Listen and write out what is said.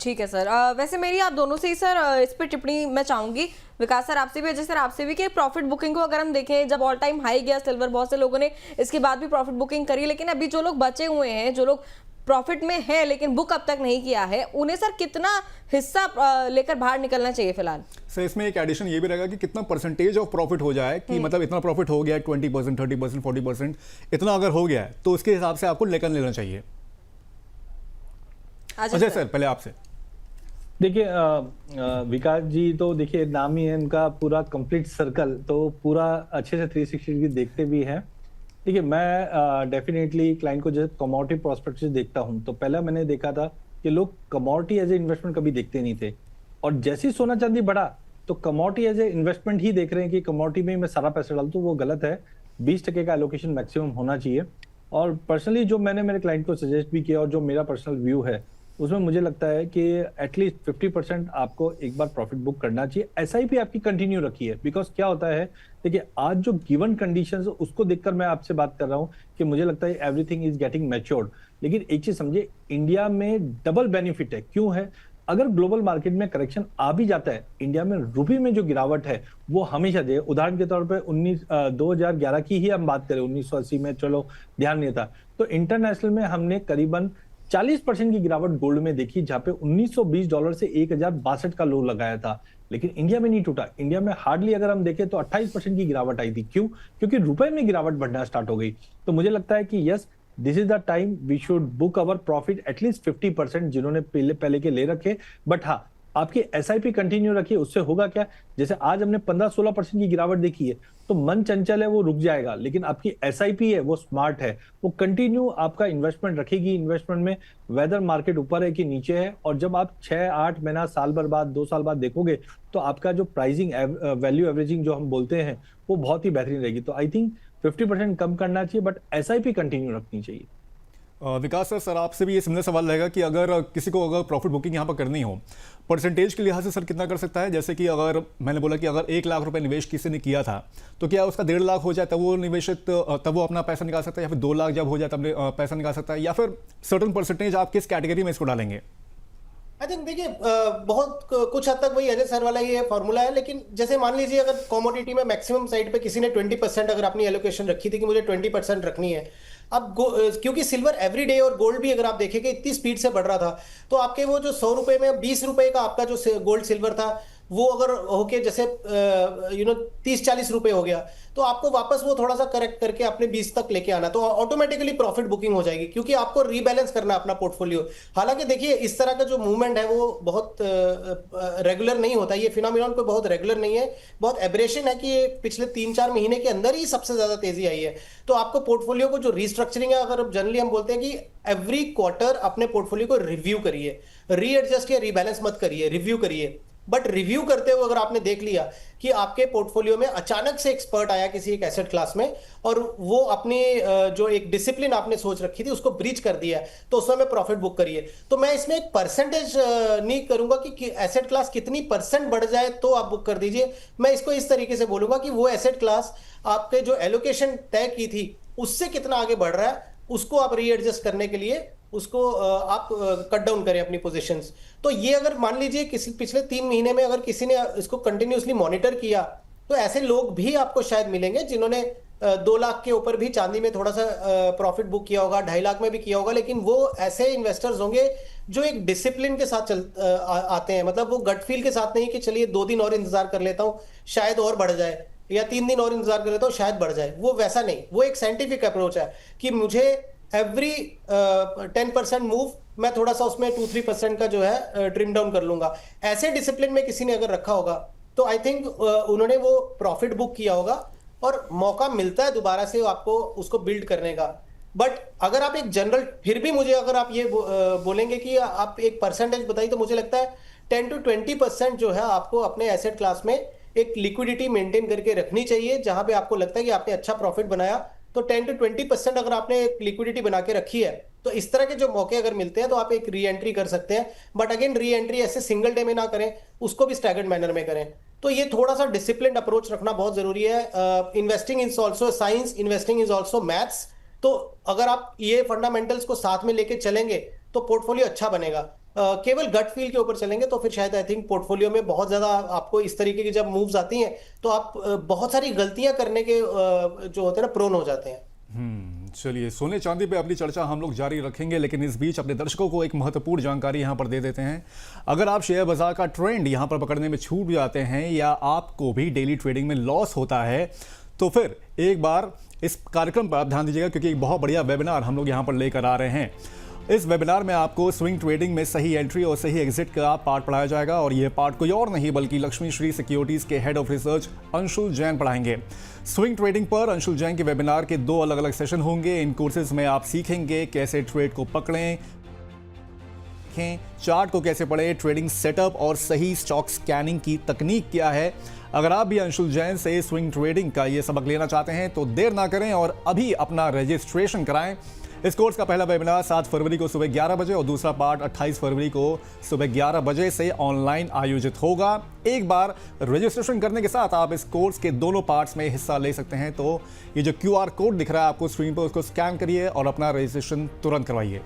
ठीक है सर। वैसे मेरी आप दोनों से ही सर इस पर टिप्पणी मैं चाहूंगी, विकास सर आपसे भी, अजय सर आपसे भी, कि प्रॉफिट बुकिंग को अगर हम देखें, जब ऑल टाइम हाई गया सिल्वर, बहुत से लोगों ने इसके बाद भी प्रॉफिट बुकिंग करी, लेकिन अभी जो लोग बचे हुए हैं, जो लोग प्रॉफिट में है लेकिन बुक अब तक नहीं किया है, उन्हें सर कितना हिस्सा लेकर बाहर निकलना चाहिए फिलहाल? सर इसमें एक एडिशन ये भी रहेगा कि कितना परसेंटेज ऑफ प्रॉफिट हो जाए, कि मतलब इतना प्रॉफिट हो गया है 20%, 30%, 40%, इतना अगर हो गया है तो उसके हिसाब से आपको लेकर लेना चाहिए। अजय सर पहले आपसे। देखिए विकास जी तो देखिए नाम ही है उनका पूरा कंप्लीट सर्कल, तो पूरा अच्छे से 360 डिग्री देखते भी हैं। देखिए मैं डेफिनेटली क्लाइंट को जब कमोडिटी प्रोस्पेक्ट देखता हूं, तो पहला मैंने देखा था कि लोग कमोडिटी एज ए इन्वेस्टमेंट कभी देखते नहीं थे, और जैसे ही सोना चांदी बढ़ा तो कमोडिटी एज ए इन्वेस्टमेंट ही देख रहे हैं कि कमोडिटी में मैं सारा पैसा डालूं, तो वो गलत है। 20% का एलोकेशन मैक्सिमम होना चाहिए। और पर्सनली जो मैंने मेरे क्लाइंट को सजेस्ट भी किया और जो मेरा पर्सनल व्यू है, उसमें मुझे लगता है कि एटलीस्ट 50% आपको एक बार प्रॉफिट बुक करना चाहिए। एसआईपी आपकी कंटिन्यू रखिए, बिकॉज क्या होता है, देखिए आज जो गिवन कंडीशंस उसको देखकर मैं आपसे बात कर रहा हूं कि मुझे लगता है एवरीथिंग इज गेटिंग मैच्योर्ड। लेकिन एक चीज समझिए, इंडिया में डबल बेनिफिट है। क्यों है? अगर ग्लोबल मार्केट में करेक्शन आ भी जाता है, इंडिया में रुपये में जो गिरावट है वो हमेशा दे। उदाहरण के तौर पे 2011 की ही हम बात करें, 1980 में चलो ध्यान नहीं था, तो इंटरनेशनल में हमने करीबन 40% की गिरावट गोल्ड में देखी, जहां पे $1920 से 1062 का लो लगाया था। लेकिन इंडिया में नहीं टूटा। इंडिया में हार्डली अगर हम देखें तो 28% की गिरावट आई थी। क्यों? क्योंकि रुपए में गिरावट बढ़ना स्टार्ट हो गई। तो मुझे लगता है कि yes, this is the time we should book our profit at least 50% जिन्होंने पहले के ले रखे। बट हाँ, आपकी एसआईपी कंटिन्यू रखिए। उससे होगा क्या, जैसे आज हमने 15-16% की गिरावट देखी है, तो मन चंचल है वो रुक जाएगा, लेकिन आपकी एसआईपी है वो स्मार्ट है, वो कंटिन्यू आपका इन्वेस्टमेंट रखेगी। इन्वेस्टमेंट में वेदर मार्केट ऊपर है कि नीचे है, और जब आप 6-8 महीना, साल भर बाद, 2 साल बाद देखोगे, तो आपका जो प्राइसिंग वैल्यू एवरेजिंग जो हम बोलते हैं वो बहुत ही बेहतरीन रहेगी। तो आई थिंक 50% कम करना चाहिए, बट एसआईपी कंटिन्यू रखनी चाहिए। विकास सर आपसे भी ये सिमिलर सवाल रहेगा कि अगर किसी को अगर प्रॉफिट बुकिंग यहाँ पर करनी हो, परसेंटेज के लिहाज से सर कितना कर सकता है? जैसे कि अगर मैंने बोला कि अगर 1 लाख रुपए निवेश किसी ने किया था, तो क्या उसका 1.5 लाख हो जाए तब वो निवेशित, तब वो अपना पैसा निकाल सकता है, या फिर 2 लाख जब हो जाए तब पैसा निकाल सकता है, या फिर सर्टन परसेंटेज आप किस कैटेगरी में इसको डालेंगे? आई थिंक देखिए बहुत कुछ हद तक वही अजय सर वाला ये फॉर्मूला है। लेकिन जैसे मान लीजिए अगर कमोडिटी में मैक्सिमम साइड पे किसी ने 20% अगर अपनी एलोकेशन रखी थी कि मुझे 20% रखनी है, अब क्योंकि सिल्वर एवरी डे और गोल्ड भी अगर आप देखेंगे इतनी स्पीड से बढ़ रहा था, तो आपके वो जो 100 रुपए में 20 रुपए का आपका जो गोल्ड सिल्वर था, वो अगर होके जैसे 30-40 रुपए हो गया, तो आपको वापस वो थोड़ा सा करेक्ट करके अपने 20 तक लेके आना, तो ऑटोमेटिकली प्रॉफिट बुकिंग हो जाएगी, क्योंकि आपको रीबैलेंस करना अपना पोर्टफोलियो। हालांकि देखिए इस तरह का जो मूवमेंट है वो बहुत रेगुलर नहीं होता, ये फिनोमिनन कोई बहुत रेगुलर नहीं है, बहुत एब्रेशन है कि ये पिछले 3-4 महीने के अंदर ही सबसे ज्यादा तेजी आई है। तो आपको पोर्टफोलियो को जो रीस्ट्रक्चरिंग है, अगर जनरली हम बोलते हैं कि एवरी क्वार्टर अपने पोर्टफोलियो को रिव्यू करिए, रीएडजस्ट या रीबैलेंस मत करिए, रिव्यू करिए। बट रिव्यू करते हुए अगर आपने देख लिया कि आपके पोर्टफोलियो में अचानक से एक्सपर्ट आया किसी एक एसेट क्लास में, और वो अपनी जो एक डिसिप्लिन आपने सोच रखी थी उसको ब्रीच कर दिया, तो उस समय प्रॉफिट बुक करिए। तो मैं इसमें एक परसेंटेज नहीं करूंगा कि एसेट क्लास कितनी परसेंट बढ़ जाए तो आप बुक कर दीजिए। मैं इसको इस तरीके से बोलूंगा कि वो एसेट क्लास आपके जो एलोकेशन तय की थी उससे कितना आगे बढ़ रहा है, उसको आप रीएडजस्ट करने के लिए उसको आप कट डाउन करें अपनी पोजीशंस। तो ये अगर मान लीजिए किसी पिछले 3 महीने में अगर किसी ने इसको कंटिन्यूअसली मॉनिटर किया, तो ऐसे लोग भी आपको शायद मिलेंगे जिन्होंने 2 लाख के ऊपर भी चांदी में थोड़ा सा प्रॉफिट बुक किया होगा, 2.5 लाख में भी किया होगा। लेकिन वो ऐसे इन्वेस्टर्स होंगे जो एक डिसिप्लिन के साथ आते हैं, मतलब वो गट फील के साथ नहीं कि चलिए 2 दिन और इंतजार कर लेता हूं शायद और बढ़ जाए, या 3 दिन और इंतजार कर लेता हूं शायद बढ़ जाए। वो वैसा नहीं, वो एक साइंटिफिक अप्रोच है कि मुझे एवरी 10% मूव मैं थोड़ा सा उसमें 2-3% का जो है ट्रिम डाउन कर लूंगा। ऐसे डिसिप्लिन में किसी ने अगर रखा होगा, तो आई थिंक उन्होंने वो प्रॉफिट बुक किया होगा, और मौका मिलता है दोबारा से आपको उसको बिल्ड करने का। बट अगर आप एक जनरल, फिर भी मुझे अगर आप ये बोलेंगे कि आप एक परसेंटेज बताइए, तो मुझे लगता है 10-20% जो है आपको अपने एसेट क्लास में एक लिक्विडिटी मेंटेन करके रखनी चाहिए। जहां पे आपको लगता है कि आपने अच्छा प्रॉफिट बनाया, तो 10-20% अगर आपने एक लिक्विडिटी बना के रखी है, तो इस तरह के जो मौके अगर मिलते हैं तो आप एक री एंट्री कर सकते हैं। बट अगेन री एंट्री ऐसे सिंगल डे में ना करें, उसको भी स्टैगर्ड मैनर में करें। तो ये थोड़ा सा डिसिप्लिन अप्रोच रखना बहुत जरूरी है। Investing is also science, investing is also maths. तो अगर आप ये फंडामेंटल्स को साथ में लेके चलेंगे तो पोर्टफोलियो अच्छा बनेगा। केवल गट फील के ऊपर चलेंगे तो फिर शायद आई थिंक पोर्टफोलियो में बहुत ज्यादा आपको इस तरीके की जब मूव्स आती हैं तो आप बहुत सारी गलतियां करने के जो होते हैं ना प्रोन हो जाते हैं। चलिए, सोने चांदी पे अपनी चर्चा हम लोग जारी रखेंगे, लेकिन इस बीच अपने दर्शकों को एक महत्वपूर्ण जानकारी यहाँ पर दे देते हैं। अगर आप शेयर बाजार का ट्रेंड यहाँ पर पकड़ने में छूट जाते हैं या आपको भी डेली ट्रेडिंग में लॉस होता है तो फिर एक बार इस कार्यक्रम पर आप ध्यान दीजिएगा, क्योंकि एक बहुत बढ़िया वेबिनार हम लोग यहाँ पर लेकर आ रहे हैं। इस वेबिनार में आपको स्विंग ट्रेडिंग में सही एंट्री और सही एग्जिट का पार्ट पढ़ाया जाएगा, और यह पार्ट कोई और नहीं बल्कि लक्ष्मी श्री सिक्योरिटीज के head of research Anshul Jain पढ़ाएंगे। स्विंग ट्रेडिंग पर अंशुल जैन के वेबिनार के 2 अलग अलग सेशन होंगे। इन कोर्सेज में आप सीखेंगे कैसे ट्रेड को पकड़ें, चार्ट को कैसे पढ़ें, ट्रेडिंग सेटअप और सही स्टॉक स्कैनिंग की तकनीक क्या है। अगर आप भी अंशुल जैन से स्विंग ट्रेडिंग का ये सबक लेना चाहते हैं तो देर ना करें और अभी अपना रजिस्ट्रेशन कराएं। इस कोर्स का पहला वेबिनार 7 फरवरी को सुबह 11 बजे और दूसरा पार्ट 28 फरवरी को सुबह 11 बजे से ऑनलाइन आयोजित होगा। एक बार रजिस्ट्रेशन करने के साथ आप इस कोर्स के दोनों पार्ट्स में हिस्सा ले सकते हैं। तो ये जो QR कोड दिख रहा है आपको स्क्रीन पर, उसको स्कैन करिए और अपना रजिस्ट्रेशन तुरंत करवाइए।